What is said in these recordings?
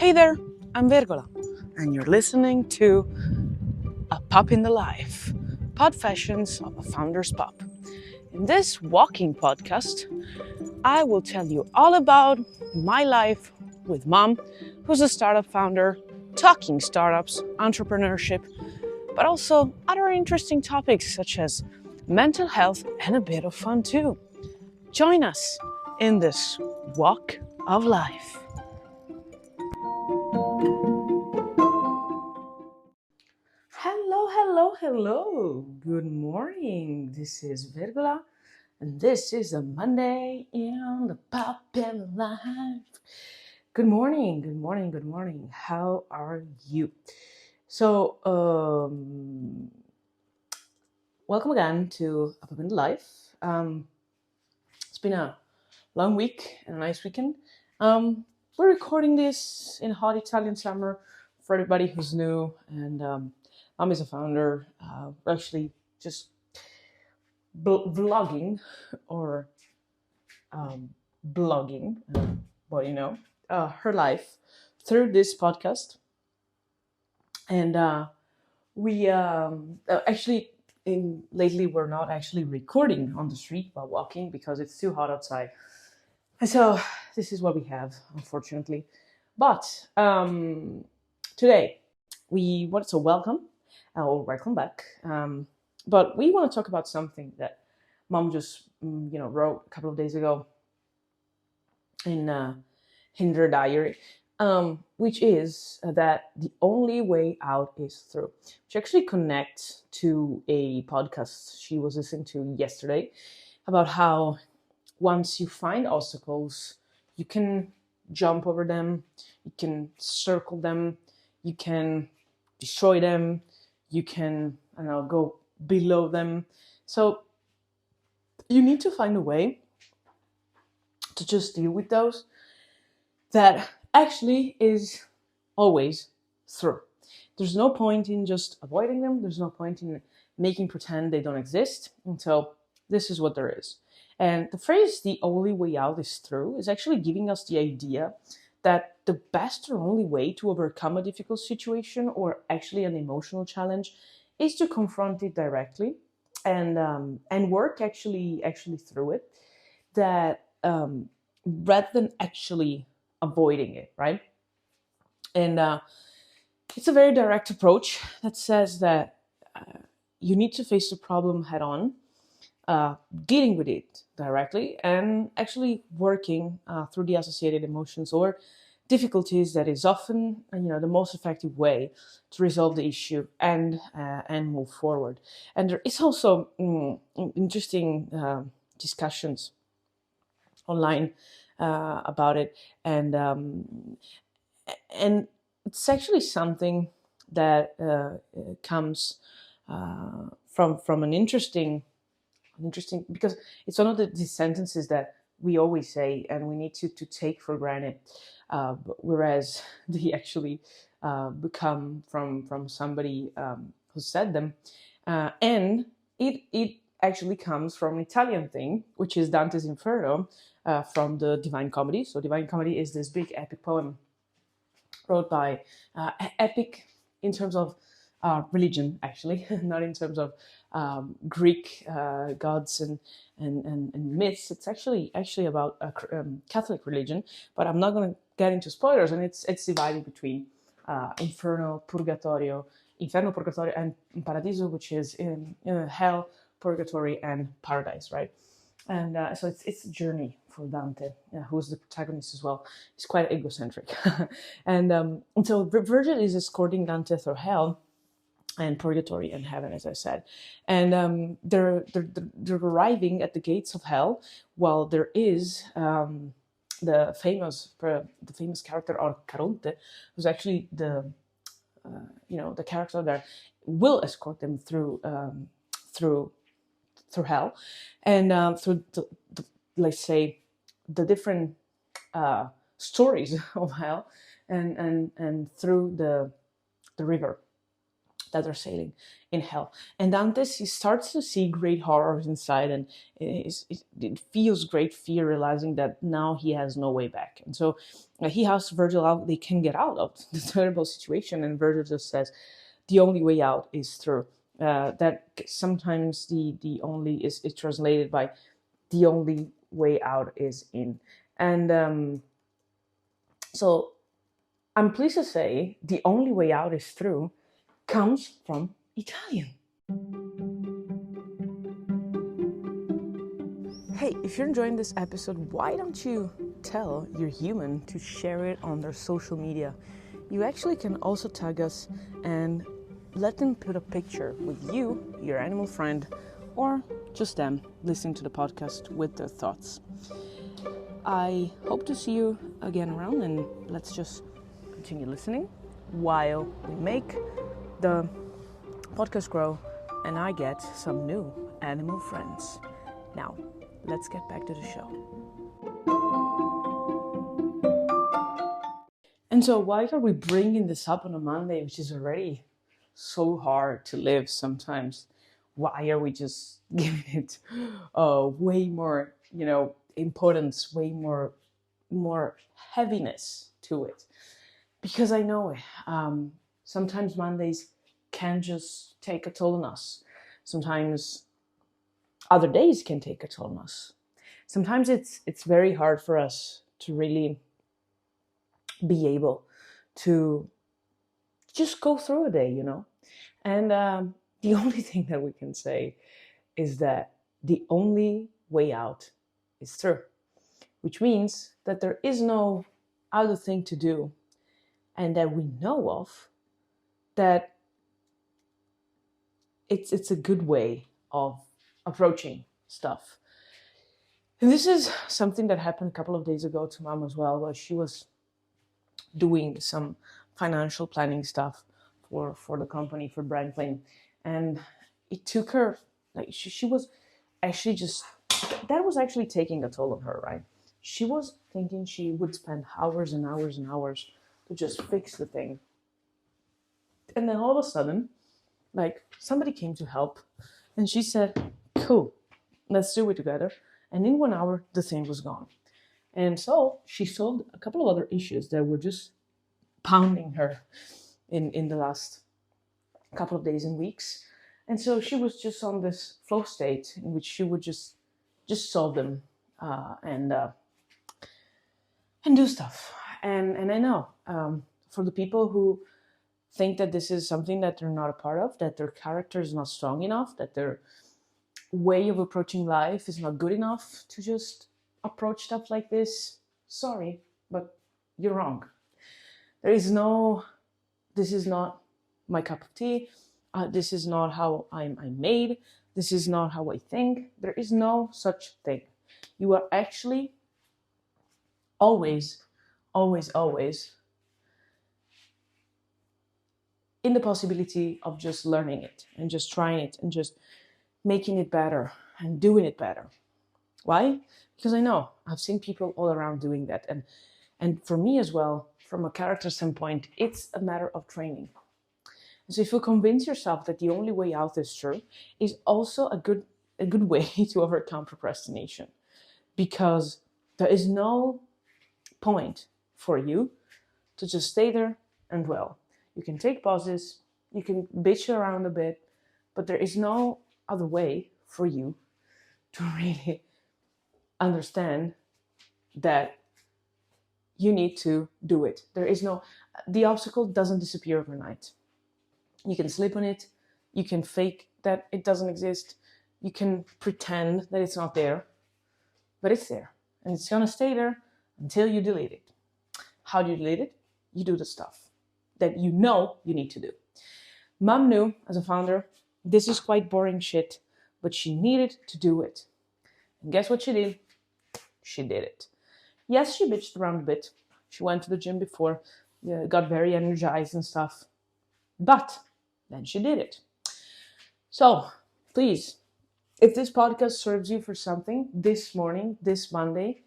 Hey there, I'm Vergola, and you're listening to A Pup in the Life, Pod-fessions of a founder's pup. In this walking podcast, I will tell you all about my life with mom, who's a startup founder, talking startups, entrepreneurship, but also other interesting topics such as mental health and a bit of fun too. Join us in this walk of life. Hello. Good morning. This is Vergola, and this is a Monday in the Pup In The Life. Good morning. How are you? So, welcome again to A Pup In The Life. It's been a long week and a nice weekend. We're recording this in hot Italian summer for everybody who's new, and mom is a founder. We're actually just vlogging or blogging, her life through this podcast. And we actually, lately, we're not actually recording on the street while walking because it's too hot outside. And so this is what we have, unfortunately. But today we wanted to welcome back. But we want to talk about something that mom just wrote a couple of days ago in her diary, which is that the only way out is through. She actually connects to a podcast she was listening to yesterday about how once you find obstacles, you can jump over them, you can circle them, you can destroy them, you can, go below them. So you need to find a way to just deal with those that actually is always through. There's no point in just avoiding them. There's no point in making pretend they don't exist. And so this is what there is. And the phrase, the only way out is through, is actually giving us the idea that the best or only way to overcome a difficult situation or actually an emotional challenge is to confront it directly and work actually through it, that rather than actually avoiding it, right? And it's a very direct approach that says that you need to face the problem head on, dealing with it directly, and actually working through the associated emotions or difficulties. That is often, the most effective way to resolve the issue and move forward. And there is also interesting discussions online about it, and it's actually something that comes from an interesting, because it's one of these sentences that we always say and we need to take for granted, whereas they actually come from somebody who said them, and it actually comes from an Italian thing, which is Dante's Inferno, from the Divine Comedy. So Divine Comedy is this big epic poem wrote by epic in terms of religion, actually, not in terms of Greek gods and myths. It's actually about Catholic religion, but I'm not going to get into spoilers. And it's divided between Inferno, Purgatorio, and Paradiso, which is in hell, purgatory, and paradise, right? And so it's a journey for Dante, who's the protagonist as well. He's quite egocentric. and so Virgil is escorting Dante through hell and purgatory and heaven, as I said. And they're arriving at the gates of hell while there is the famous character Caronte, who's actually the character that will escort them through hell, and through let's say the different stories of hell, and through the river that are sailing in hell. And Dantes, he starts to see great horrors inside, and it feels great fear, realizing that now he has no way back. And so he asks Virgil how they can get out of the terrible situation, and Virgil just says, the only way out is through. That sometimes the only is translated by the only way out is in. And so I'm pleased to say the only way out is through comes from Italian. Hey, if you're enjoying this episode, why don't you tell your human to share it on their social media? You actually can also tag us and let them put a picture with you, your animal friend, or just them listening to the podcast with their thoughts. I hope to see you again around, and let's just continue listening while we make the podcast grow and I get some new animal friends. Now, let's get back to the show. And so why are we bringing this up on a Monday, which is already so hard to live sometimes? Why are we just giving it way more, importance, way more heaviness to it? Because I know sometimes Mondays can just take a toll on us. Sometimes other days can take a toll on us. Sometimes it's very hard for us to really be able to just go through a day, And the only thing that we can say is that the only way out is through, which means that there is no other thing to do, and that we know of, that it's a good way of approaching stuff. And this is something that happened a couple of days ago to Mom as well, where she was doing some financial planning stuff for the company, for brand claim. And it took her, she was actually that was actually taking a toll on her, right? She was thinking she would spend hours and hours and hours to just fix the thing. And then all of a sudden, somebody came to help, and she said, cool, let's do it together. And in 1 hour, the thing was gone. And so she solved a couple of other issues that were just pounding her in the last couple of days and weeks. And so she was just on this flow state in which she would just solve them and do stuff. And I know for the people who think that this is something that they're not a part of, that their character is not strong enough, that their way of approaching life is not good enough to just approach stuff like this, sorry, but you're wrong. This is not my cup of tea. This is not how I'm made. This is not how I think. There is no such thing. You are actually always, always, always in the possibility of just learning it and just trying it and just making it better and doing it better. Why? Because I know I've seen people all around doing that. And for me as well, from a character standpoint, it's a matter of training. And so if you convince yourself that the only way out is through, is also a good way to overcome procrastination. Because there is no point for you to just stay there and dwell. You can take pauses, you can bitch around a bit, but there is no other way for you to really understand that you need to do it. The obstacle doesn't disappear overnight. You can sleep on it, you can fake that it doesn't exist, you can pretend that it's not there, but it's there. And it's gonna stay there until you delete it. How do you delete it? You do the stuff that you know you need to do. Mom knew, as a founder, this is quite boring shit, but she needed to do it. And guess what she did? She did it. Yes, she bitched around a bit. She went to the gym before, got very energized and stuff. But then she did it. So, please, if this podcast serves you for something this morning, this Monday,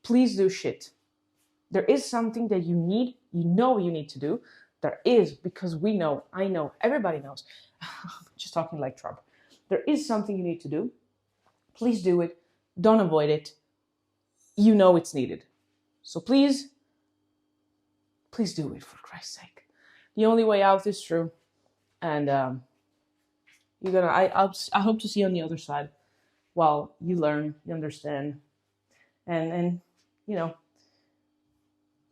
please do shit. There is something that you need to do, There is, because we know, I know, everybody knows. Just talking like Trump. There is something you need to do. Please do it. Don't avoid it. You know it's needed. So please do it, for Christ's sake. The only way out is through. And I hope to see you on the other side while you learn, you understand, and you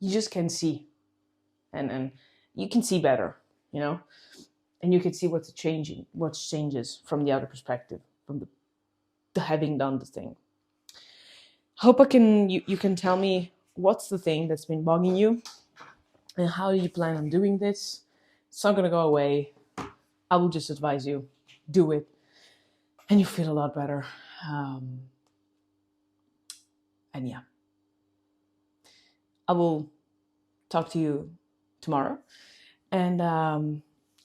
just can see, and you can see better, and you can see what changes from the other perspective, from the having done the thing. Hope you can tell me what's the thing that's been bugging you, and how do you plan on doing this. It's not gonna go away. I will just advise you, do it, and you feel a lot better. And yeah, I will talk to you tomorrow. And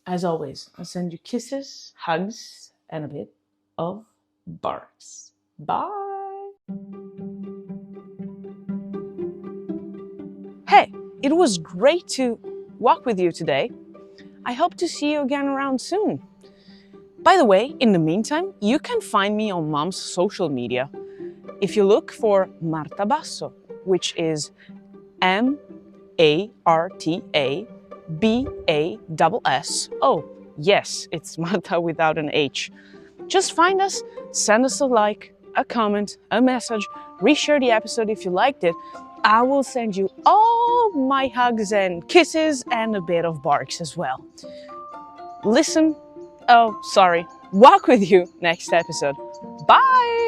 as always, I'll send you kisses, hugs, and a bit of barks. Bye. Hey, it was great to walk with you today. I hope to see you again around soon. By the way, in the meantime, you can find me on Mom's social media. If you look for Marta Basso, which is MartaBasso. Yes, it's Marta without an H. Just find us, send us a like, a comment, a message, reshare the episode if you liked it. I will send you all my hugs and kisses and a bit of barks as well. Walk with you next episode. Bye!